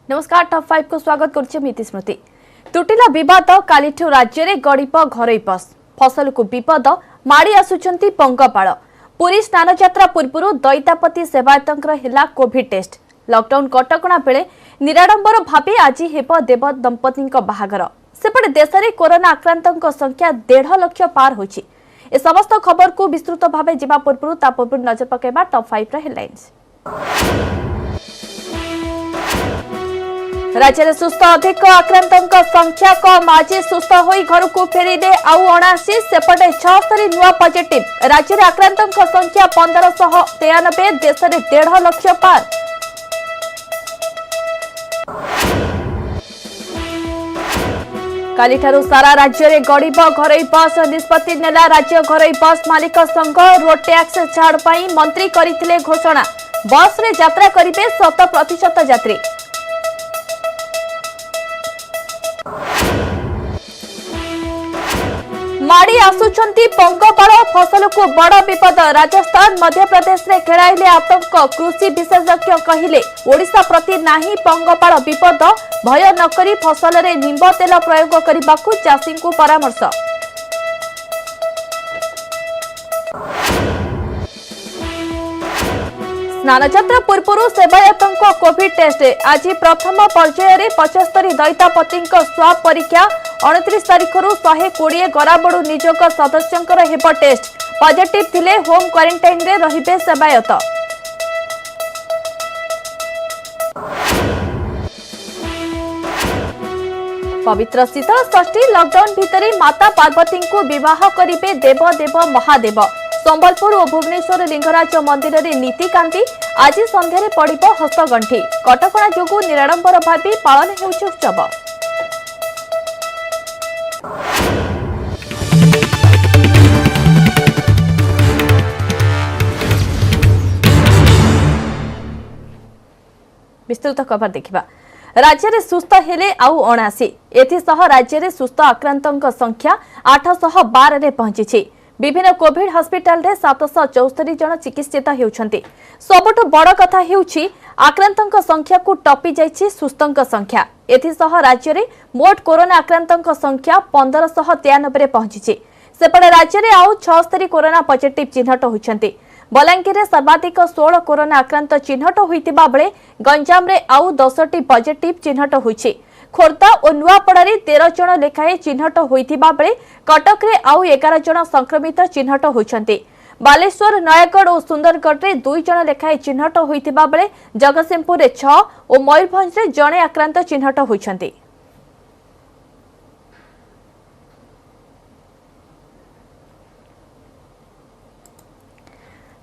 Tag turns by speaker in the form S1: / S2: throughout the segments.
S1: नमस्कार टॉप 5 को स्वागत करछि मिति स्मृति। तुटिला विवाद कालीठू राज्य रे गड़िप घरोई बस फसल को विपद माड़ी आसुचंती पंगपाळ। पुरी स्नान यात्रा पूर्व दैतापति सेवायतंकर हिला कोविड टेस्ट। लॉकडाउन कटकणा बेले निराडंबर भावे आज हेब देव दंपति बाहागर। सेपटे देश में कोरोना आक्रांतों संख्या 1.5 लाख पार होछि। ए समस्त खबर को विस्तृत भावे जिबा पूर्व नजर पकेबा टॉप 5 रा हेडलाइंस। राज्य में सुस्थ अधिक आक्रांतों संख्या कम। आज सुस्थ होई घर को फेरिले आउ 79 सेपटे 76 नुआ पॉजिटिव। राज्य में आक्रांतों संख्या 1593। देश में 1.5 लाख पार। कालीठारू सारा राज्य में गड़िब घरोई बस निष्पत्ति नेला राज्य घरोई बस मालिक संघ। रोड टैक्स छाड़ पाई मंत्री करथिले घोषणा। बस रे यात्रा करिबे 100% यात्री। माड़ी आसुचंती पंगपाळ फसल को बड़ विपद। राजस्थान मध्य प्रदेश रे खेलाइले आतंक। कृषि विशेषज्ञ कहिले ओडिशा प्रति नाही पंगपाळ विपद। भय न करी फसल रे निंब तेल प्रयोग करिबाकू चाषी को परामर्श। स्नान यात्रा पूर्व सेवायतंक कोविड टेस्ट। आज प्रथम पर्याय रे 75 दैतापति स्वाब परीक्षा। 29 तारीख 120 गराबड़ू निजोग सदस्यंकर हेब टेस्ट। पॉजिटिव थिले होम क्वारंटाइन रे रहिबे सेवायत। पवित्र शीतल षष्ठी लॉकडाउन भितरी माता पार्वती को विवाह करिबे देव देव महादेव। संबलपुर और भुवनेश्वर लिंगराज मंदिर रे नीतिकांति। आज संध्यारे पड़िबो हस्तगंठी। कटकणा जोगु निराडंबर भावे पालन हेउछि उत्सव। विस्तृत खबर देखिबा। राज्य में सुस्थ हेले आउ 79। एथिसह राज्य में सुस्थ आक्रांतों संख्या 812 रे पहुंची। विभिन्न कोविड हॉस्पिटल रे 774 जन चिकित्सित हेउछंती। सबुठ बड़ कथा हेउछि आक्रांतों संख्या को टपी जाइछि सुस्थों संख्या। एथिसह राज्य में मोट कोरोना आक्रांतों संख्या 1593 रे पहुंची। सेपटे राज्य में आउ 76 कोरोना पॉजिटिव चिन्हट होइछंती। बलांगीर सर्वाधिक 16 कोरोना आक्रांत चिन्हट होइतिबा बेले गंजाम रे आउ 10टी पॉजिटिव चिन्हट होइछि। खोर्धा और नुआपड़ारे 13 जन लेखाए चिन्हट होइतिबा बेले कटक रे आउ 11 जन संक्रमित चिन्हट होइछंती। बालेश्वर नयागढ़ और सुंदरगढ़ रे 2 जन लेखाए चिन्हट होइतिबा बेले जगतसिंहपुर रे 6 और मयूरभंज रे जने आक्रांत चिन्हट होइछंती।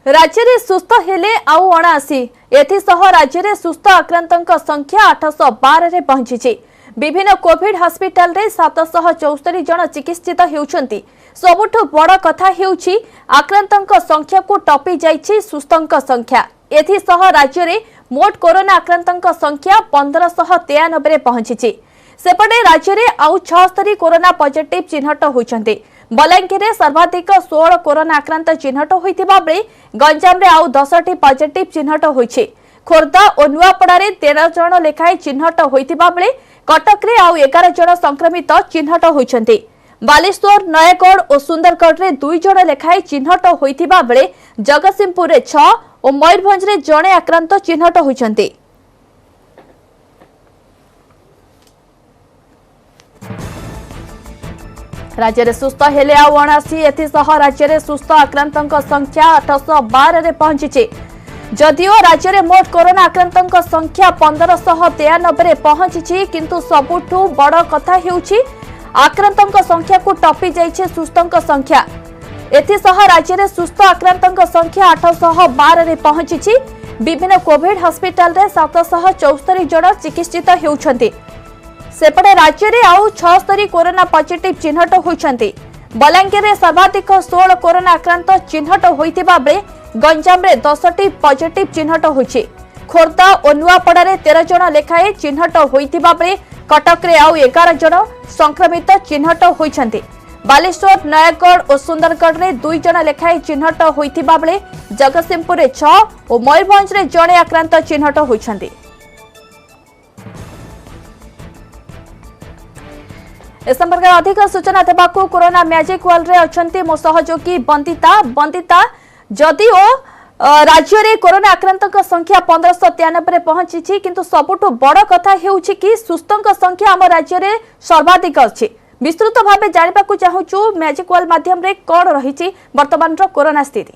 S1: राज्य में सुस्थ हेले आउ 79। एथिसह राज्य में सुस्थ आक्रांतों संख्या 812 रे पहुंची। विभिन्न कोविड हॉस्पिटल रे 774 जन चिकित्सित हेउछंती। सबुठ बड़ कथा हेउछि आक्रांतों संख्या को टपी जाइछि सुस्थों संख्या। एथिसह राज्य में मोट कोरोना आक्रांतों संख्या 1593 रे पहुंची। सेपटे राज्य में आउ 76 कोरोना पॉजिटिव चिन्हट होइछंती। बलांगीर सर्वाधिक 16 कोरोना आक्रांत चिन्हट होइतिबा बेले गंजाम रे आउ 10टी पॉजिटिव चिन्हट होइछि। खोर्धा और नुआपड़ारे 13 जन लेखाए चिन्हट होइतिबा बेले कटक रे आउ 11 जन संक्रमित चिन्हट होइछंती। बालेश्वर नयागढ़ और सुंदरगढ़ रे 2 जन लेखाए चिन्हट होइतिबा बेले जगतसिंहपुर रे 6 और मयूरभंज रे जने आक्रांत चिन्हट होइछंती। राज्य में सुस्थ हेले आउ 79। एथिसह राज्य में सुस्थ आक्रांतों संख्या 812 रे पहुंची। जदिओ राज्य में मोट कोरोना आक्रांतों संख्या 1593 रे पहुंची, किंतु सबुठू बड़ कथा हेउछि आक्रांतों संख्या को टपी जाइछे सुस्थों संख्या। एथिसह राज्य में सुस्थ आक्रांतों संख्या 812 रे पहुंची। विभिन्न कोविड हॉस्पिटल रे 774 जन चिकित्सित हेउछंती। सेपटे राज्य में आउ 76 कोरोना पॉजिटिव चिन्हट होइछंती। बलांगीर सर्वाधिक 16 कोरोना आक्रांत चिन्हट होइतिबा बेले गंजाम रे 10टी पॉजिटिव चिन्हट होइछि। खोर्धा और नुआपड़ारे 13 जन लेखाए चिन्हट होइतिबा बेले कटक रे आउ 11 जन संक्रमित चिन्हट होइछंती। बालेश्वर नयागढ़ और सुंदरगढ़ रे 2 जन लेखाए चिन्हट होइतिबा बेले जगतसिंहपुर रे 6 और मयूरभंज रे जने आक्रांत चिन्हट होइछंती। ए संपर्क अधिक सूचना देवाकू कोरोना मैजिक वर्ल्ड रे अछंती मो सहयोगी बंदिता जदिओ राज्य रे कोरोना आक्रांतक संख्या 1593 पहुंची किंतु सबुठु बड़ कथा हेउछि कि सुस्थक संख्या आम राज्य रे सर्वाधिक अछि। विस्तृत भाव जानिबाकू चाहूछु मैजिक वर्ल्ड माध्यम रे कोन रहिछि वर्तमान रो कोरोना स्थिति।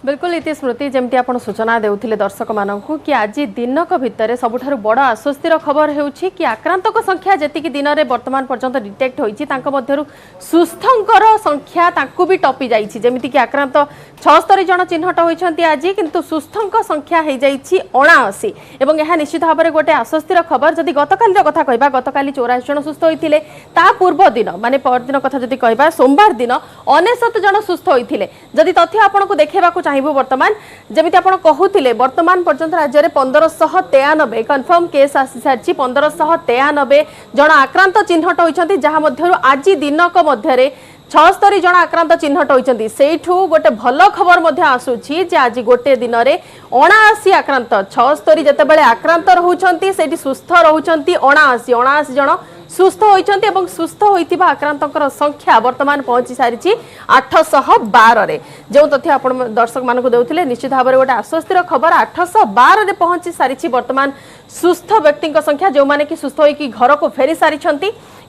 S2: बिल्कुल इति स्मृति जमती आपण सूचना देउथिले दर्शक माननकु कि आज दिनक भितरे सबुठारु बड़ आश्वस्तिर खबर हेउछि कि आक्रांतक संख्या जेतिकी दिन रे वर्तमान पर्यंत डिटेक्ट होईछि तांको मध्यरु सुस्थंकर संख्या तांकु भी टपी जाईछि। जेमिति कि आक्रांत 76 जन चिन्हट होईछंती आज किंतु सुस्थंक संख्या हे जाईछि 79 एवं यह निश्चित भाव में गोटे आश्वस्तिर खबर। जदि गतकाली कथा कहबा गतकाली 84 जन सुस्थ होईथिले ता पूर्व दिन माने परदिन कथा जदि कहबा सोमवार दिन 79 जन सुस्थ होईथिले। जदि तथ्य आपनको देखेबाकू वर्तमान जमिति आपण कहूतिले वर्तमान पर्यंत राज्य में 1593 कन्फर्म केस आसी सारी 1593 जन आक्रांत चिन्हट होइछंती जहा मध्यरु आज दिनक मध्यरे 76 जन आक्रांत चिन्हट होइछंती। सेठू गोटे भल खबर मध्य आसुछि जे आज गोटे दिन रे 79 आक्रांत 76 जेतेबेले आक्रांत रहउछंती सेठी सुस्थ रहउछंती 79 जन सुस्थ होइछंती एवं सुस्थ होइतिबा आक्रांतकर संख्या वर्तमान पहुंची सारी 812 रे। जो तथ्य आपण दर्शक मानक देउथिले निश्चित भाव में गोटे आश्वस्तिर खबर 812 रे पहुंची सारी वर्तमान सुस्थ व्यक्ति संख्या जो माने कि सुस्थ होइकी घर को फेरी सारी।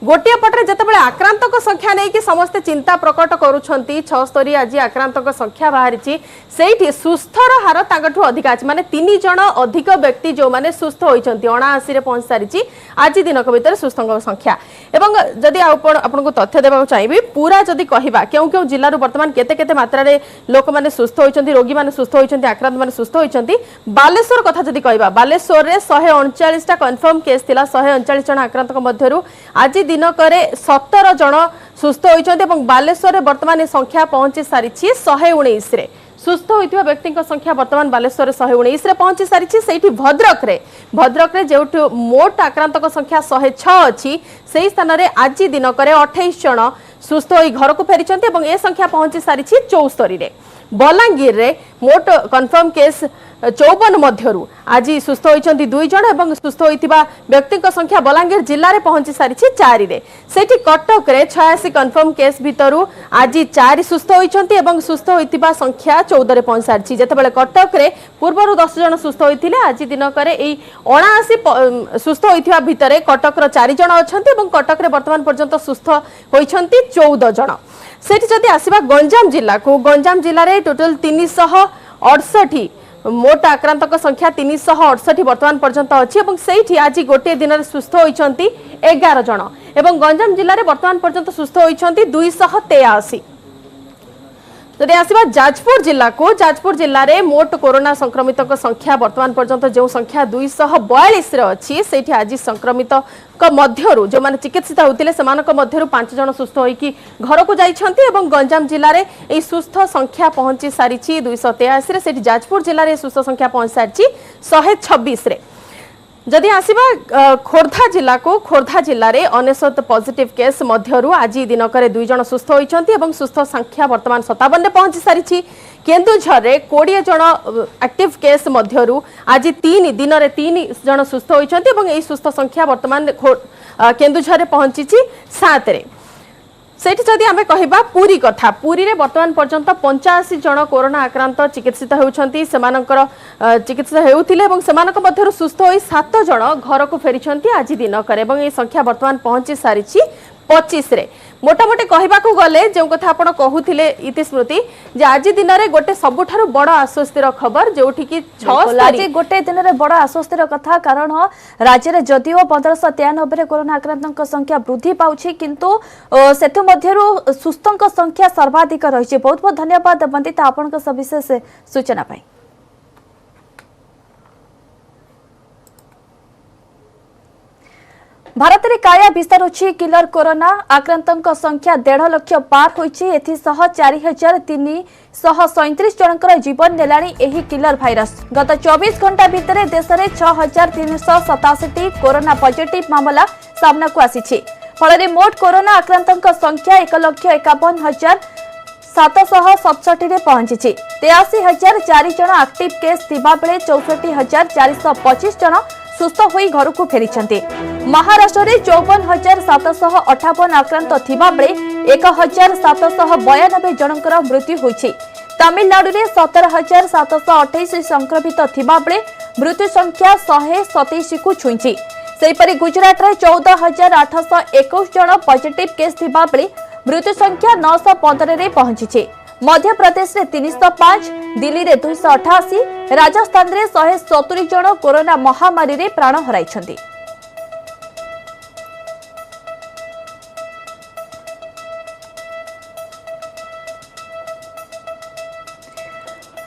S2: गोटे पटरे जेतेबेले आक्रांतक संख्या नै कि समस्त चिंता प्रकट करूछंती 76 आज आक्रांतक संख्या बाहरिछि सेठी सुस्थर हार तागठु अधिक अछि माने 3 जन अधिक व्यक्ति जो माने सुस्थ होइछंती 79 रे पहुंच सारिछि आज दिनक भीतर सुस्थक संख्या। एवं जदि आपनको तथ्य देबा चाहिबी पूरा जदि कहिबा केउ केउ जिल्ला रो वर्तमान केते केते मात्रा रे लोक माने सुस्थ होइछंती रोगी माने सुस्थ होइछंती आक्रांत माने सुस्थ होइछंती। बालेश्वर कथा जदि कहिबा बालेश्वर रे 139 टा कन्फर्म केस थिला 139 जन आक्रांतक मध्यरु आज दिनकरे 17 जन सुस्थ होइछंती एवं बालेश्वर रे वर्तमान संख्या पहुंची सारी 119 रे सुस्थ होइतिबा व्यक्ति संख्या वर्तमान बालेश्वर 119 रे पहुंची सारी। सेठी भद्रक रे जेउठु मोट आक्रांतक संख्या 106 अछि सेही स्थान रे आज दिनकरे 28 जन सुस्थ होई घर को फेरिछंती एवं ए संख्या पहुंची सारी 74 रे। बलांगीर रे मोट कन्फर्म केस 54 मध्यरु आज सुस्थ होइछंती 2 जन एवं सुस्थ होइतिबा व्यक्ति संख्या बलांगीर जिल्ला रे पहुंची सारी 4 रे। सेठी कटक रे 86 कन्फर्म केस भितरु आज 4 सुस्थ होइछंती एवं सुस्थ होइतिबा संख्या 14 रे पहुंच सारी। जेतेबेले कटक रे पूर्वरु 10 जन सुस्थ होइथिले आज दिनकरे एई 79 सुस्थ होइथिबा भितरे कटक रो 4 जन अछंती एवं कटक रे वर्तमान पर्यंत सुस्थ होइछंती 14 जन। सेठी जदि आसीबा गंजाम जिल्ला को गंजाम जिल्ला रे टोटल 368 मोट आक्रांतक संख्या 368 वर्तमान पर्यंत अछि एवं सेठी आज गोटे दिन सुस्थ होइछंती 11 जन एवं गंजाम जिल्ला रे वर्तमान पर्यंत सुस्थ होइछंती 283। जदि आसीबा जाजपुर जिल्ला को जाजपुर जिल्ला रे मोट कोरोना संक्रमित संख्या वर्तमान पर्यंत जो संख्या 242 रे अछि सेठी आज संक्रमित मध्यरु जो माने चिकित्सित होतिले समानक मध्यरु 5 जन सुस्थ होइकी घर को जाइछंती एवं गंजाम जिल्ला रे एई सुस्थ संख्या पहुंची सारिछि 283 रे। सेठी जाजपुर जिल्ला रे सुस्थ संख्या पहुंच सारिछि 126 रे। जदि आसीबा खोर्धा जिल्ला को खोर्धा जिल्ला रे 99 पॉजिटिव केस मध्यरु आज दिनकरे 2 जन सुस्थ होइछंती एवं सुस्थ संख्या वर्तमान 57 रे पहुंची सारिछि। केन्दुझर रे 20 जन एक्टिव केस मध्यरु आज 3 दिन रे 3 जन सुस्थ होइछंती एवं एई सुस्थ संख्या वर्तमान केन्दुझर रे पहुंची 7 रे। सेठी जदि आमे कहिबा पुरी कथा पुरी रे वर्तमान पर्यंत 85 जन कोरोना आक्रांत चिकित्सित हेउछंती सेमानकर चिकित्सा हेउथिले एवं सेमानक मध्यरु सुस्थ होई 7 जन घर को फेरिछंती आज दिनकर एवं ए संख्या वर्तमान पहुंची सारिछि 25 रे। मोटामोटी कहबाकू गले जो कथा आपण कहूथिले इति स्मृति जे आज दिन रे गोटे सबुठारु बड़ आश्वस्तिर खबर जोठी कि 6
S1: आज गोटे दिन रे बड़ आश्वस्तिर कथा कारण राज्य रे जदिओ 1593 रे कोरोना आक्रांतक संख्या वृद्धि पाउछि किंतु सेतु मध्यरु सुस्थंक संख्या सर्वाधिक रहिछि। बहुत बहुत धन्यवाद बंदिता आपनक सविशेष सूचना पाई। भारत में काया विस्तार होछि किलर कोरोना आक्रांतक संख्या 1.5 लाख पार होइछि। एथिसह 4337 जनकर जीवन नेलाणी एही किलर भाइरस। गत 24 घंटा भितर देश में 6387 कोरोना पॉजिटिव मामला सामना को आसीछि। फल मोट कोरोना आक्रांतक संख्या 1,51,767 रे पहुंची। 83,004 जन एक्टिव केस थिबा बेले 64,425 जन सुस्थ होई घर को फेरिछंती। महाराष्ट्र में 54,758 आक्रांत थिबा बेले 1,792 जनकर मृत्यु होइछि। तमिलनाडु में 17,728 संक्रमित थिबा बेले मृत्यु संख्या 127 को छुईछि। सेहीपरि गुजरात में 14,821 जन पॉजिटिव केस थिबा बेले मृत्यु संख्या 915 रे पहुंची। मध्य प्रदेश में 305, दिल्ली में 288, राजस्थान में 170 जन कोरोना महामारी रे प्राण हराइछन्ति।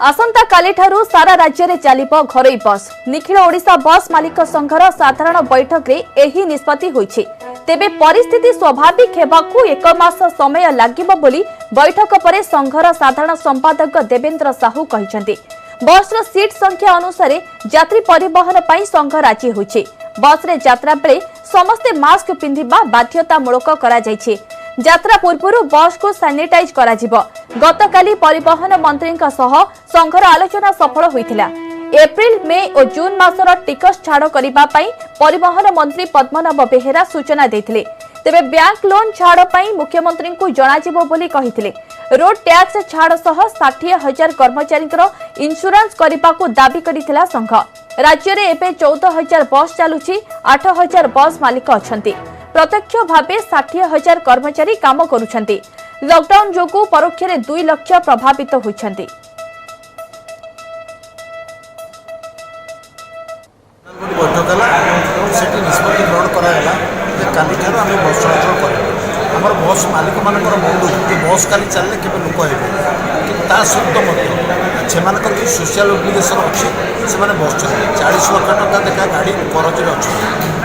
S1: आसंता काली ठारू सारा राज्य में चलिब घरोई बस। निखिल ओडिशा बस मालिक संघर साधारण बैठक रे एही निष्पत्ति होइछि। तेबे परिस्थिति स्वाभाविक हेबाकू 1 मास समय लागिब बोली बैठक परे संघर साधारण संपादक देवेंद्र साहू कहिसंति। बस रो सीट संख्या अनुसार यात्री परिवहन पई संघ राजी होइछि। बस रे यात्रा बेले समस्ते मास्क पिंधिबा बाध्यतामूलक करा जाइछि। यात्रा पूर्व बस को सैनिटाइज करा जिवो। गतकाली परिवहन मंत्री संघर आलोचना सफल होइथिला। एप्रिल, मे और जून मासर टिकस छाड़ करबा पई परिवहन मंत्री पद्मनाभ बेहेरा सूचना देथिले। तेबे बैंक लोन छाड़ पई मुख्यमंत्री को जणाजिवो बोली कहिथिले। रोड टैक्स छाड़ सह 60,000 कर्मचारींकर इंश्योरेंस करबा को दाबी करिथिला संघ। राज्य रे एबे 14,000 बस चालुछि। 8,000 बस मालिक अछंती। प्रत्यक्ष भावे 60,000 कर्मचारी काम करुछंती। लॉकडाउन जोगु परोक्ष रे 2 लाख प्रभावित होइछंती।
S3: बैठक है निष्पत्ति ग्रहण कराला काली ठार आम बस चलाचल कर आम बस मालिक मान मन कि बस काली चलने के लोक हे सहित से सोशल ओब्लिगेशन अच्छी से बस चलाए 40 लाख टका देखा गाड़ी करज अच्छे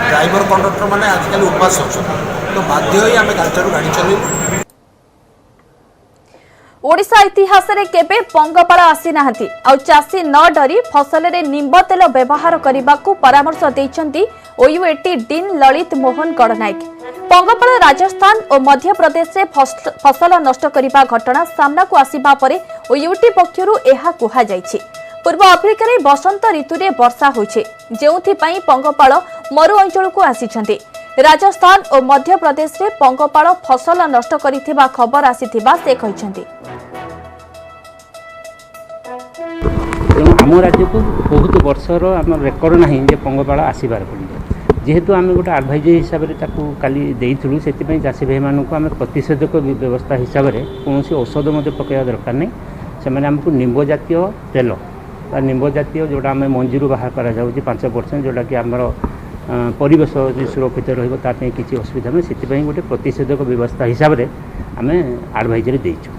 S3: ड्राइवर कंडक्टर मैंने आजिकल उपास अच्छा तो बाध्य आम काली गाड़ी चलू।
S1: ओडिशा इतिहास रे केबे पंगपाळ आसी नाहंती आ चासी न डरी फसल रे निंब तेल व्यवहार करबाकू परामर्श दैछंती ओयूएटी डीन ललित मोहन गणनायक। पंगपाळ राजस्थान और मध्य प्रदेश रे फसल नष्ट करबा घटना सामना को आसीबा परे ओयूटी पक्षरु एहा कुहा जायछि। पूर्व अफ्रिका रे बसंत ऋतु रे वर्षा होइछे जेउथि पई पंगपाळ मरु अंचल को आसीछंती। राजस्थान और मध्य प्रदेश रे पंगपाळ फसल नष्ट करिथिबा खबर आसीथिबा से कहिसंती।
S4: आम राज्य को बहुत वर्षर आम रेकर्ड ना जे पंगपाळ आसबार पड़े जेहेतु आम गोटे एडभाइजरी हिसाब से काली देइथुलु सेति चाषी भाई मानक आम प्रतिषेधक व्यवस्था हिसाब से कौन औषध पकड़ा दरकार नहीं से आमको निंब जातीय तेल निंब जातीय जोटा आम मंजी बाहर करा 5% जोटा कि आमर परिवेश सुरक्षित रही किसी असुविधा नहीं से गोटे प्रतिषेधक व्यवस्था हिसाब से आम एडभाइजरी देइछु।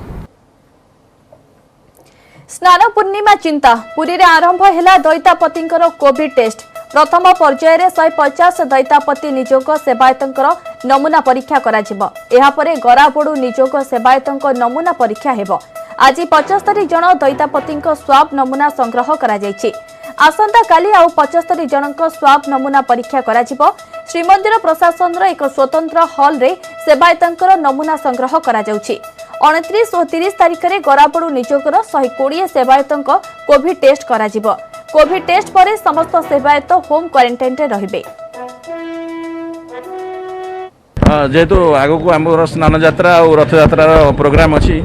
S1: स्नान पूर्णिमा चिंता पुरी रे आरंभ हैला दैतापतिंकर कोविड टेस्ट। प्रथम पर्याय रे 150 दैतापति निजोग सेवायतंकर नमूना परीक्षा करा जिवो। एहा परे गराबोडू निजोग सेवायतंक नमूना परीक्षा हेबो। आज 75 जन दैतापतिंक स्वाब नमूना संग्रह करा जायछि। आसंता काली आउ 75 जनक स्वाब नमूना परीक्षा करा जिवो। श्रीमंदिर प्रशासन रो एक स्वतंत्र हॉल रे सेवायतंकर नमूना संग्रह करा जाउछि। 29 और 30 तारिख में गराबोडू निजोगर 120 सेवायतंक कोविड टेस्ट करा जिवो। कोविड टेस्ट पर समस्त सेवायत होम क्वारंटाइन रे रहिबे।
S5: जेहेतु आगो को आम स्नान यात्रा और रथ यात्रा प्रोग्राम अच्छी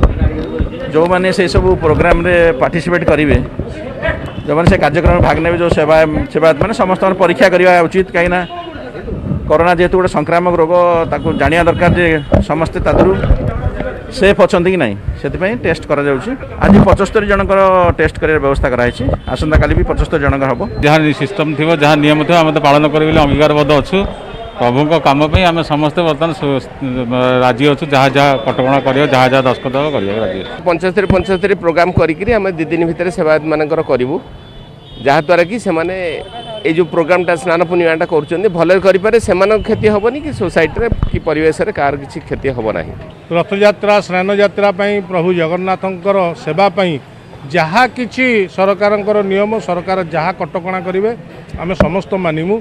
S5: जो मैंने से सब प्रोग्राम रे पार्टिसिपेट करेंगे जो मैंने से कार्यक्रम भाग ने जो सेवायत मैंने समस्त परीक्षा करवा उचित कहीं कोरोना जेहेतु गोटे संक्रामक रोग ताको जानिया दरकार जे समस्ते तादरू सेफ अच्छा कि नहीं से टेस्ट करा जाउछि। आज 75 जनकर टेस्ट कर व्यवस्था कराई। आसंता काली भी 75 जनकर हम
S6: जहाँ सिस्टम थी जहाँ नियम थी आम तो पालन करें अंगीकारबद्ध अच्छु प्रभु काम आम समस्ते बर्तमान राजी अच्छु जहाँ जहाँ कटका कर जहाँ जहाँ दस्खत कर
S7: 75 प्रोग्राम करी आम 2 दिन भितर सेवायत मानकर करूँ जहाँद्वारा कि सेमाने ये जो प्रोग्रामटा स्नान पूर्णिमाटा कर भले करें से क्षति हेनी कि सोसाइटी कि परिवेश कार किसी क्षति हम ना।
S8: रथ यात्रा स्नान यात्रा प्रभु जगन्नाथंकर सेवाई जहाँ किछि सरकार नियम सरकार जहाँ कटकणा करेंगे आम समस्त मानिमु।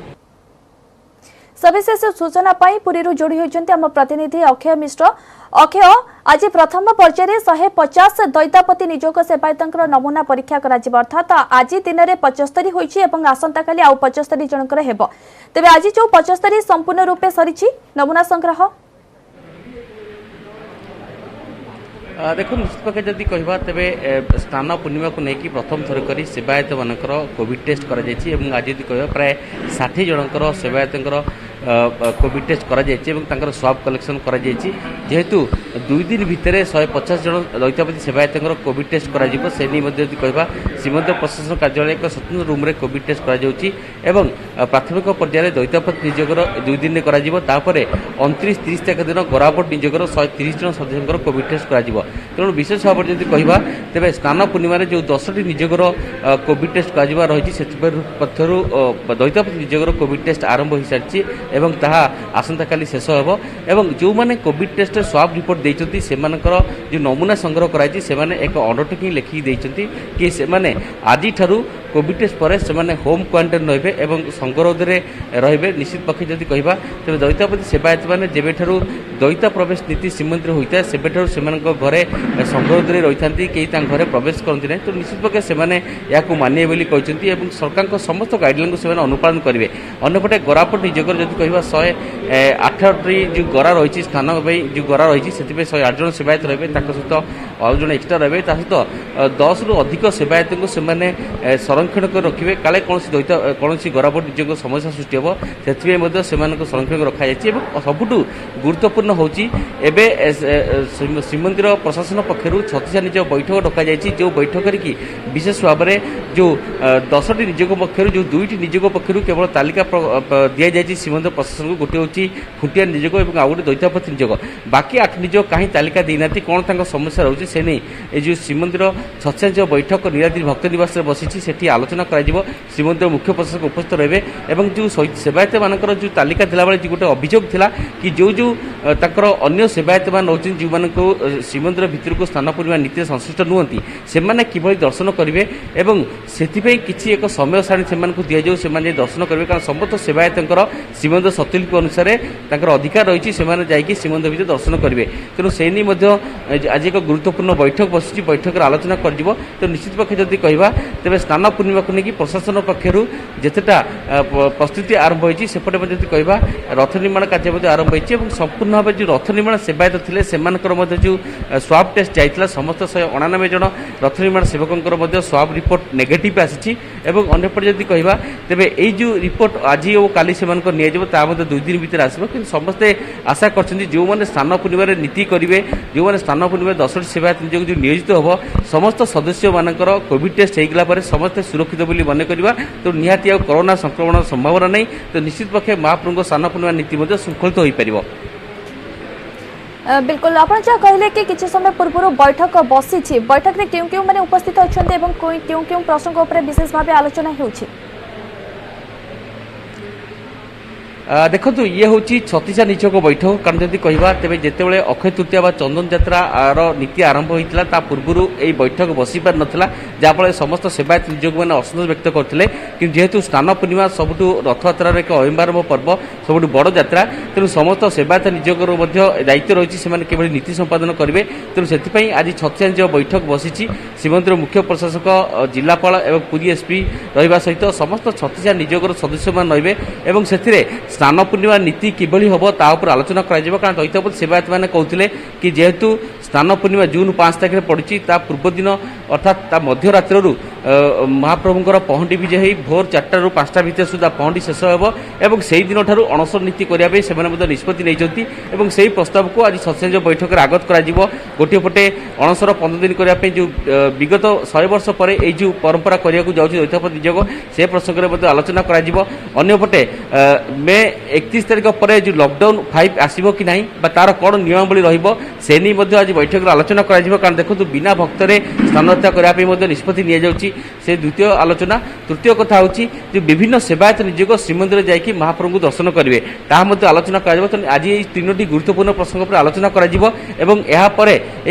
S1: सविशेष सूचना पाई पुरीरू जोड़ी होइचंती हम प्रतिनिधि अक्षय मिश्र। अक्षय, आज प्रथम पर्यायर 150 दैतापति निजोग सेवायतंकर नमूना परीक्षा कराजिब, अर्थात आज दिन में 75 होइछि एवं आसंता काली आउ 75 जनकर हेबो। तेबे आज जो 75 संपूर्ण रूपे सरिछि नमूना संग्रह।
S9: देखो निश्चित पक्षे जदि कहवा तेरे स्नान पूर्णिमा को लेकिन प्रथम थर कर सेवायत मानकर कोविड टेस्ट कर आज यदि कह प्राय 60 जनकर सेवायत कोविड टेस्ट कर स्वाब कलेक्शन कर जेहेतु 2 दिन भितर 150 जन दैतापति सेवायत कोविड टेस्ट कर कहवा श्रीमंदिर प्रशासन कार्यालय एक स्वतंत्र रूम रे कोविड टेस्ट कर प्राथमिक पर्यायर दैतापति निजोगर 2 दिन में कर 29-30 तारीख दिन गरापट निजोगर 130 जन सदस्य कोविड टेस्ट कर तेणु विशेष भाव में जब कहवा तेज स्नान पूर्णिम जो 10टी निजोगर कोविड टेस्ट कर दैतापति निजोगर कोविड टेस्ट आरंभ हो सारी एवं ताहा आसंता काली शेष होब एवं जो माने कोविड टेस्ट स्वाब रिपोर्ट देइचंती सेमानकर जो नमूना संग्रह कराई से एक अंडरटेकिंग लिखि देइचंती कि से माने आजि ठारू कोविड टेस्ट पर से माने होम क्वारंटाइन रहिबे एवं संगरोध रे रहिबे। निश्चित पक्षे जदि कहबा तबे दैतापति सेवायत माने जेबे ठारू दैता प्रवेश नीति श्रीमंदिर होइता सेबे ठारू सेमानक घरे संगरोध रे रहिथांती केही तां घरे प्रवेश करंती नै। तो निश्चित पक्षे से माने याकू मानिए बोली कहचंती एवं सरकार को समस्त गाइडलाइन को से माने अनुपालन करिवे। अन्यपटे गरापट निजोगर जदि कहबा 108टी जो गरा रही स्थान जो गरा रही से 108 जन सेवायत रहे सहित आउ जन एक्सट्रा रहे सहित 10 रु अधिक सेवायत को से संरक्षण कर रखिए काले कौन गरापट निजोग समस्या सृष्टि हम से संरक्षण रखा सबुठ गुरुत्वपूर्ण हूँ श्रीमंदिर प्रशासन पक्षर 36 निज बैठक डक जो बैठक की विशेष भाव में जो 10टी निजोग पक्षर जो 2टी निजोग पक्षर केवल तालिका दि जाए श्रीमंदिर प्रशासन को गोटे हूँ खुंटिया निजोग और आउ गोटे दैतापति निजोग बाकी 8 निजोग कहीं तालिका देना कौन तक समस्या रोचे से नहीं ये जो श्रीमंदिर 36 बैठक नीलाद्रि भक्त निवास बसी से आलोचना कर श्रीमंदिर मुख्य प्रशासक उपस्थित रहे और जो सेवायत मानकर जो तालिका दिला बेले गोटे अभियोग थिला कि जो जो तकर अन्य सेवायत मान रोचे जो मान श्रीमंदिर भितर को स्नान पूर्णिमा नीति संश्लिष्ट नुहति से किभली दर्शन करेंगे और से किसी एक समय सारणी से दि जाऊ से दर्शन करेंगे कारण समस्त सेवायत श्रीमंदिर सतलिपि अनुसार अधिकार रही से श्रीमंदिर भितर दर्शन करेंगे तेणु से नहीं आज एक गुरुत्वपूर्ण बैठक बसी बैठक आलोचना कर तो निश्चित पक्षे जदि कहवा तेज स्नान पूर्णिमा को लेकिन प्रशासन पक्षर जितेटा प्रस्तुति आरंभ होपटे जब कहवा रथ निर्माण कार्य आरंभ हो संपूर्ण भाव जो रथ निर्माण सेवायत थे से जो स्वाब टेस्ट जाइए समस्त 199 जन रथ निर्माण सेवकों स्वाब रिपोर्ट नेगेटिव आसी अंपटे जब कहवा तेज यो रिपोर्ट आज और काली से 2 दिन भीतर आसो कि समस्ते आशा कर जो मैंने स्नान पूर्णिम नीति करेंगे जो मैंने स्नान पूर्णिम 10टी सेवायत निजोग जो नियोजित हम समस्त सदस्य मानकर कोविड टेस्ट होगा पर समस्ते सुरक्षित बोली मन करवा तो निहाती कोरोना संक्रमण संभावना नहीं तो निश्चित पक्षे महाप्रभु स्नान पूर्णिमा नीति शृंखलित हो पार।
S1: बिल्कुल आपन जा कहले कि किछि समय पूर्व बैठक बसी बैठक रे क्यों क्यों माने उपस्थित अछन्ते एवं क्यों क्यों प्रसंग ऊपर विशेष भाव आलोचना होउछि।
S9: देखो ये हूँ 36 निजोग बैठक कारण जब कहवा तेज जिते अक्षय तृतीया व चंदन यात्रार नीति आरंभ होता पूर्व यही बैठक बसी पार नाला जहाँफल समस्त सेवायत निजोग मैंने असंतोष व्यक्त करते कि जेहेतु स्नान पूर्णिमा सबुठ रथयात्रार एक अहिंबारंभ पर्व सबुठ बड़ यात्रा तेणु समस्त सेवायत निजोगर दायित्व रही है किभली नीति संपादन करेंगे तेणु से आज 36 निज बैठक बसी श्रीमंदिर मुख्य प्रशासक जिलापाल और पुरी एसपी रहा सहित समस्त 36 निजोगर सदस्य मान रहे से स्नान पूर्णिमा नीति किभली हम तापर आलोचना कर कारण दैतापति सेवायत मैंने कहते कि जेहेतु स्नान पूर्णिमा जून 5 तारीख पड़ी पूर्व दिन अर्थात मध्यरात्रु महाप्रभुंर पहंडी विजे हो भोर 4 ରୁ 5ଟା भितर सुधा पहंडी शेष हो से दिन ठार अणसर नीति करने से निष्पत्ति नहीं से प्रस्ताव को आज 36 बैठक में आगत कर गोटे पटे अणसर 15 दिन करने जो विगत 100 वर्ष पर यू परंपरा करने को जाऊँगी दैतापति निजोग से प्रसंग में आलोचना करपटे मे 31 तारीख पर जो लॉकडाउन 5 आसो कि ना तार कौन नियमावली रे नहीं आज बैठक आलोचना कारण देखो बिना भक्तरे स्नान यात्रा करने निष्पत्ति नि से द्वितीय आलोचना। तृतीय कथा हूँ जो विभिन्न सेवायत निजोग श्रीमंदिर जाकि महाप्रभु दर्शन करेंगे ताहा आलोचना कर तो आज ये 3टी गुरुत्वपूर्ण प्रसंग पर आलोचना कर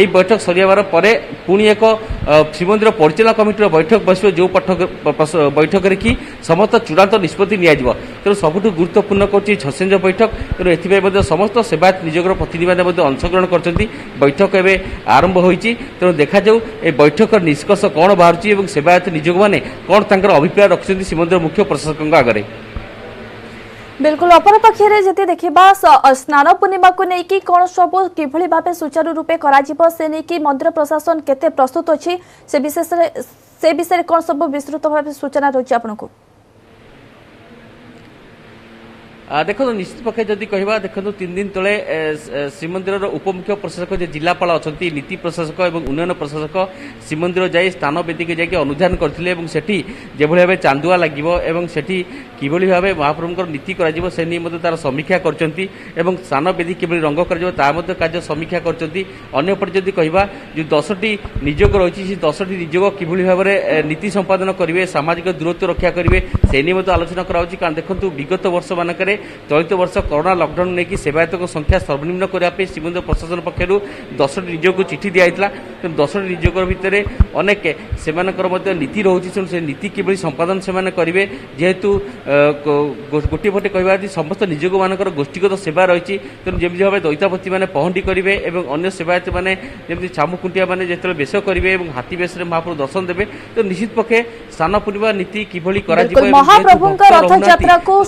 S9: बैठक सरियाबार पर पुणी एक श्रीमंदिर परिचालना कमिटर बैठक बस जो बैठक कि समस्त चूड़ांत निष्पत्ति नि तेणु सबुठ गुरुत्वपूर्ण कर छसेंज बैठक तेणु एथि समस्त सेवायत निजोगर प्रतिनिधि मैंने अंशग्रहण कर बैठक एवं आरंभ होती तेणु देखा जाऊ ए बैठक निष्कर्ष कौन बाहर सेवायत निजोग मैंने कौन तर अभिप्राय रखिंट श्रीमंदिर मुख्य प्रशासक आगे।
S1: बिल्कुल अपर पक्षरे जति देखिबा स्नान पूर्णिमा को लेकिन कौन सब किभली भाव सुचारू रूपे करा से नहीं मंदिर प्रशासन केते प्रस्तुत अच्छी से विषय कौन सब विस्तृत भाव सूचना रही आपको?
S9: देखो निश्चित पक्षे जदि कहवा देखो 3 दिन तले श्रीमंदिर उपमुख्य प्रशासक जो जिलापाल अच्छा नीति प्रशासक और उन्नयन प्रशासक श्रीमंदिर जाई स्थान वेदी के जाकि अनुधान करथिले एवं सेठी जेभଳି भाबे चांदुआ लागिबो एवं सेठी किभଳି भाबे महाप्रभुଙ୍କର नीति कराजिबो से नि मध्ये तार समीक्षा करचंती एवं स्थान वेदी किभଳି रंग कराजिबो ता मध्ये कार्य समीक्षा करचंती। अन्य पर जदि कहवा जो 10टी नियोग रहिछि से 10टी नियोग किभଳି भाबे नीति संपादन करिवे सामाजिक दूरत्व रक्षा करिवे से नि मध्ये आलोचना कराउछि। कारण देखंतु विगत वर्ष मानकरे चलित वर्ष कोरोना लॉकडाउन नहीं सेवायत संख्या सर्वनिम्न करने श्रीमंदिर प्रशासन पक्षर 10टी नियोग को चिठी दिखाई 10टी नियोग भितर अनेक से नीति रोचे से नीति किभଳି संपादन से करेंगे जेहेतु गोटे पटे कहवा समस्त नियोग मान गोष्ठीगत सेवा रही तेणु जमी भाव दैतापति मैंने पहंडी करेंगे और अन्य सेवायत मैंने जमी छामुकुंटिया मैंने जो बेश करेंगे और हाथी बेश महाप्रभु दर्शन देवे तो निश्चित पक्षे स्नान पूर्णिमा नीति किभଳି
S1: महाप्रभु रथ यात्रा को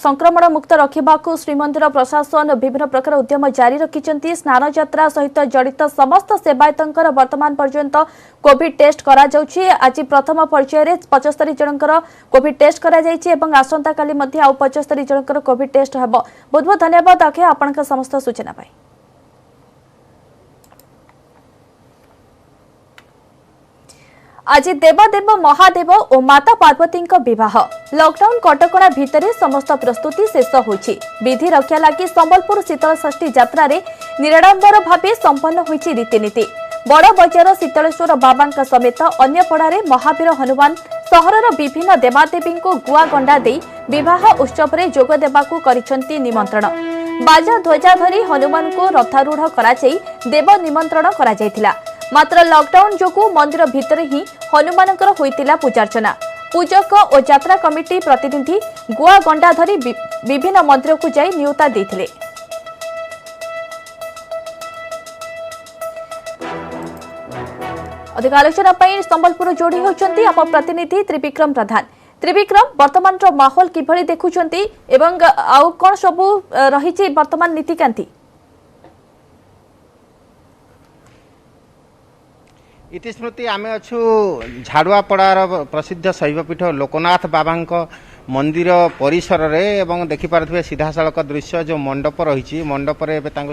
S1: संक्रमण मुक्त रखा श्रीमंदिर प्रशासन विभिन्न प्रकार उद्यम जारी रखिंट। स्नान यात्रा सहित जड़ित समस्त सेवायतर वर्तमान पर्यंत कोविड टेस्ट करा जाउछि। आज प्रथम पर्यायर 75 जनकर कोविड टेस्ट करा जाइछि एवं आसंता काली मध्ये आउ 75 जनकर कोविड टेस्ट हबो। बहुत बहुत धन्यवाद आखे आपनका समस्त सूचना पाई। आज देवदेव महादेव और माता पार्वती विवाह लॉकडाउन कटकणा भितर समस्त प्रस्तुति शेष होइछि। विधि रक्षा लगी संबलपुर शीतल षष्ठी यात्रा निराडंबर भाव संपन्न होइछि रीतिनीति। बड़ बजार शीतलेश्वर बाबा समेत अन्य पड़ारे महावीर हनुमान सहरर विभिन्न देवादेवी को गुआ गंडा दे विवाह उत्सव में जोग देबाकू करिसेंती निमंत्रण। बाजा ध्वजा धरी हनुमान को रथारूढ़ कराई देव निमंत्रण करा जायथिला। मात्र लॉकडाउन जोगु मंदिर भितर ही हनुमान होइतिला पूजार्चना। पूजक और यात्रा कमिटी प्रतिनिधि गुआ गंडा धरी विभिन्न मंदिर को जाई नियोता देथिले। अधिक आलोचना पाई संबलपुर जोड़ी होचंती आप प्रतिनिधि त्रिविक्रम प्रधान। त्रिविक्रम वर्तमान माहौल किभଳି देखुचंती एवं आउ कोन सबु रहिछि वर्तमान नीतिकांति?
S10: इतिस्मृति आम अच्छु झाड़ुआपड़ार प्रसिद्ध शैवपीठ लोकनाथ बाबा मंदिर परिसर रे एवं देखिपारे सीधा सड़क दृश्य जो मंडप रही मंडप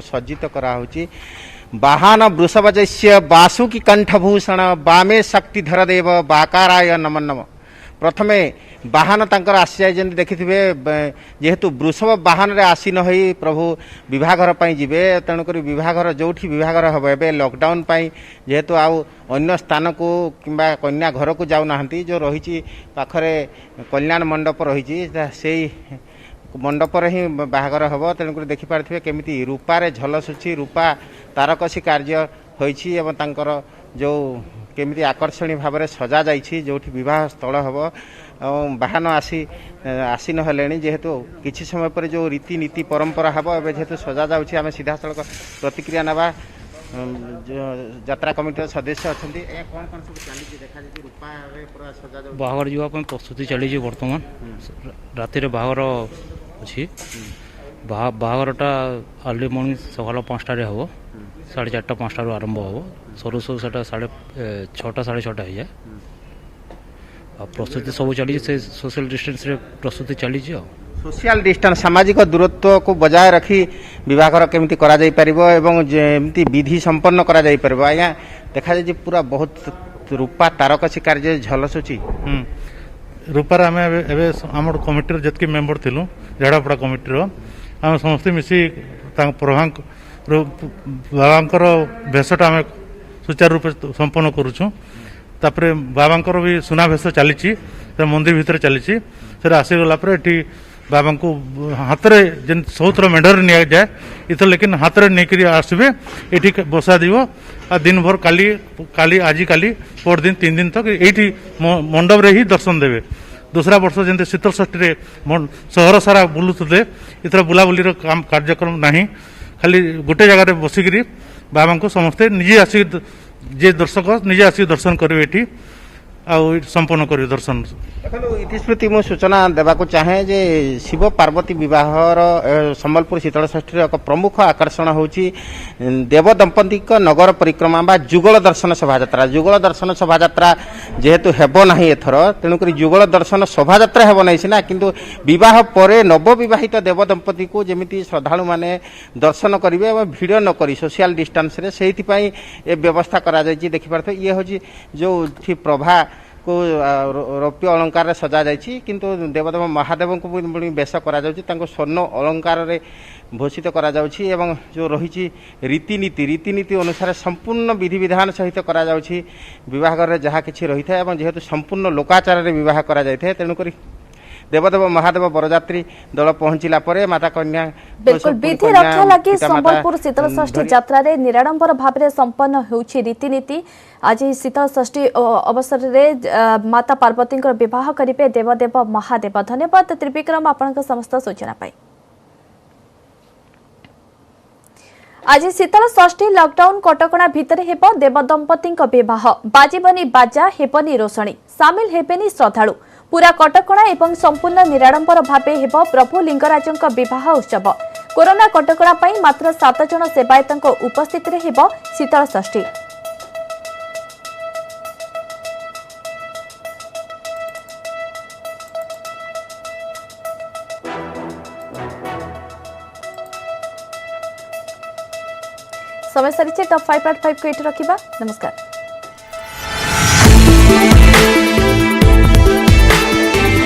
S10: सज्जित कराऊँगी। वाहन वृषभजस्य वासुकी कंठभूषण वामे शक्तिधर देव बाकाराय नमो नमः। प्रथमे वाहन तांकर आसी जाए देखिथिबे जेहेतु वृषभ वाहन रे आसीन होई प्रभु विवाहघर पाई जिबे तेणुकरी विवाहघर जोठी विवाहघर हबे एबे लॉकडाउन पाई जेहेतु आउ अन्य स्थान को किंबा कन्या घर को जाउ नाहंती जो रहिछि पाखरे कल्याण मंडप रहिछि सेई मंडप रे ही बाहागर हबो। तेणुकरी देखि पारथिबे केमिति रूपा रे झलसुछि रूपा तारकसी कार्य होइछि एवं तांकर जो केमिति आकर्षणी भाव में सजा जाइछि जोठी विवाह स्थल हम वाहन आसीन हेले जेहेतु किछि समय पर जो रीतिनीति परंपरा हम एवं जेहेतु सजा जाउछि आम सीधा सड़क प्रतिक्रिया नवा यात्रा कमिटी सदस्य अच्छा कौन कौन सब चली देखा रूपा पूरा सजा जाउ
S11: बाहर जावाई प्रस्तुति चली बर्तमान राति बाहर अच्छी बाहरटा अर्ली मॉर्निंग सकाल 5टार हम 4:30 5टार आरंभ हम सरू सरू से 6टा 6:30 हो जाए प्रस्तुति सब चली से सोशल डिस्टेंस रे प्रस्तुति चली
S10: सोशल डिस्टेंस सामाजिक दूरत्व को बजाय रखी विवाह केमती करा जाई परिबो एवं जेमती विधि संपन्न करा जाई परिबो। आया देखा जाय पूरा बहुत रूपा तारकसी कार्य झलसुची
S8: रूपार आम आम कमिटी जितकी मेम्बर थिलु झाड़ापड़ा कमिटी आम समस्त मिसी बाबांकर भेषटा आम सुचारू रूपे संपन्न करुचु। तापरे बाबांकर भी सुना भेष चली मंदिर भितर चली आसीगला बाबा को हाथ में जेन सौथर मेढ़र नि जाए इथर लेकिन हाथ में नहीं आसबे ये बसा दिव आ दिन भर काली आज काली पर दिन 3 दिन तक ये मंडप रे ही दर्शन देवे दूसरा वर्ष जमी शीतल षष्ठी सहर सारा बुलूले इथर बुलाबुलीर काम कार्यक्रम ना खाली गोटे जगार बसिकी बाबा को समस्ते निजे आसिक जे दर्शक निजे आसिक दर्शन करेंगे ये संपन्न कर दर्शन।
S10: देखो इतिस्मृति मु सूचना देवाक चाहे जे शिव पार्वती विवाहर सम्बलपुर शीतल षष्ठी एक प्रमुख आकर्षण होची देव दंपति नगर परिक्रमा बा जुगल दर्शन शोभायात्रा। जुगल दर्शन शोभायात्रा जेहेतु हेबो नाही एथर तेणुक जुगल दर्शन शोभायात्रा हेबो नाही सिना किंतु विवाह परे नवविवाहित देव दंपति को जेमिति श्रद्धालु माने दर्शन करिवे और भिड़ न करी सोशल डिस्टेंस रे सेहिति पई ए व्यवस्था करा जायछि। देखि पारथि ये होची जो प्रभा को रौप्य अलंकार सजा जाइछि किंतु देवदेव महादेव को बेश करा जाउछि तांको स्वर्ण अलंकार रे भूषित करा जाउछि एवं जो रही रीतिनीति अनुसार संपूर्ण विधि विधान सहित करा जाउछि। विवाह घर रे जहा किछि रही था एवं जेहेतु संपूर्ण लोकाचार रे विवाह करा जाइथे तेणुकरी देवदेव महादेव बरजात्री दल पहुंचला परे माता कन्या
S1: बिल्कुल विधि रक्षा लगी संबलपुर शीतल षष्ठी यात्रा रे निराडंबर भाव में संपन्न होउछि रीतिनीति। आज शीतल षष्ठी अवसर रे माता पार्वती विवाह करिवे देवदेव महादेव। धन्यवाद त्रिविक्रम आपनक समस्त सूचना पाई। आज शीतल षष्ठी लॉकडाउन कटकणा भितर हेब देव दंपति विवाह बाजिबनी बाजा हेबनी रोषणी सामिल हेबेनी श्रद्धालु पूरा कटकणा एवं संपूर्ण निराडंबर भावे हेब प्रभु लिंगराजंक विवाह उत्सव। कोरोना कटकणा पई मात्र 7 जन सेवायतंक उपस्थिति रे हेब शीतल षष्ठी। समय सरी टॉप 5.5 को एठी रखिबा। नमस्कार।